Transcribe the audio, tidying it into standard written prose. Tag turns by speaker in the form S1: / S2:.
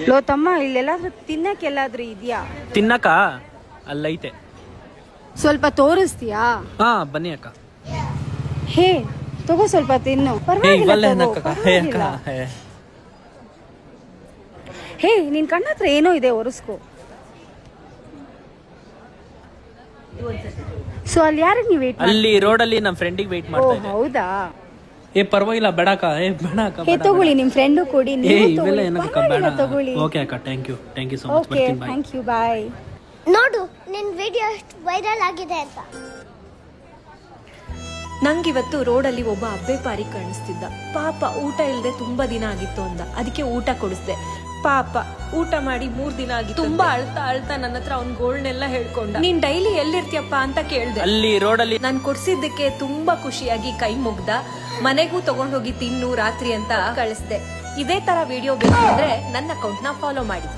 S1: Low ತಮ್ಮ, ಇಲ್ಲೆಲ್ಲಾದ್ರೂ ತಿನ್ನಕ್ಕೆಲ್ಲಾದ್ರೂ ಇದೆಯಾ?
S2: ತಿನ್ನಕ ಅಲ್ಲೈತೆ,
S1: ಸ್ವಲ್ಪ ತೋರಿಸ್ತೀಯಾ?
S2: ಹಾ ಬನ್ನಿ ಅಕ್ಕ.
S1: ಹೇ ತಗೋ, ಸ್ವಲ್ಪ ತಿನ್ನು, ಪರವಾಗಿಲ್ಲ. ಹೇ, ನಿನ್ ಕಣ್ಣ ಹತ್ರ ಏನೋ ಇದೆ, ಒರೆಸ್ಕೋ. ಸೊ ಅಲ್ಲಿ ಯಾರಿಗೆ ನೀವು ವೇಟ್
S2: ಅಲ್ಲಿ ರೋಡಲ್ಲಿ ನಮ್ಮ ಫ್ರೆಂಡಿಗೆ ವೇಟ್
S1: ಓ
S2: ಮಾಡ್ತಾ ಇದ್ದೆ.
S1: ಹೌದಾ?
S2: ಪರವಾಗಿಲ್ಲ ಬೇಡಕ್ಕ, ಬೇಡಕ್ಕ.
S1: ಹೇ ತಗೊಳ್ಳಿ, ನಿಮ್ ಫ್ರೆಂಡು ಕೊಡಿ, ನೀವು
S2: ಇವೆಲ್ಲ
S1: ತಗೊಳ್ಳಿ,
S2: ಏನಕ್ಕ,
S1: ಪರವಾಗಿಲ್ಲ,
S2: ಬೇಡ.
S1: ತಗೊಳ್ಳಿ.
S2: ಓಕೆ ಅಕ್ಕ, thank you so much.
S1: Okay, thank you, bye.
S3: ನೋಡು ನಿನ್ ವಿಡಿಯೋ ಎಷ್ಟು ವೈರಲ್ ಆಗಿದೆ ಅಂತ.
S4: ನಂಗಿವತ್ತು ರೋಡಲ್ಲಿ ಒಬ್ಬ ಅಬ್ಬೆಪಾರಿ ಕಾಣಿಸ್ತಿದ್ದ. ಪಾಪ ಊಟ ಇಲ್ಲದೆ ತುಂಬಾ ದಿನ ಆಗಿತ್ತು ಅಂದ. ಅದಕ್ಕೆ ಊಟ ಕೊಡಿಸ್ದೆ. ಪಾಪ ಊಟ ಮಾಡಿ 3 ದಿನ ಆಗಿತ್ತು. ತುಂಬಾ ಅಳ್ತಾ ನನ್ನ ಹತ್ರ ಅವ್ನ್ ಗೋಳ್ನೆಲ್ಲ ಹೇಳ್ಕೊಂಡ. ನೀನ್ ಡೈಲಿ ಎಲ್ಲಿರ್ತೀಯಪ್ಪ ಅಂತ ಕೇಳ್ದೆ.
S2: ಅಲ್ಲಿ ರೋಡಲ್ಲಿ
S4: ನಾನ್ ಕೊಡ್ಸಿದ್ದಕ್ಕೆ ತುಂಬಾ ಖುಷಿಯಾಗಿ ಕೈ ಮುಗ್ದ. ಮನೆಗೂ ತಗೊಂಡೋಗಿ ತಿನ್ನು ರಾತ್ರಿ ಅಂತ ಕಳಿಸ್ದೆ. ಇದೇ ತರ ವಿಡಿಯೋ ಬೇಕು ಅಂದ್ರೆ ನನ್ನ ಅಕೌಂಟ್ ನ ಫಾಲೋ ಮಾಡಿ.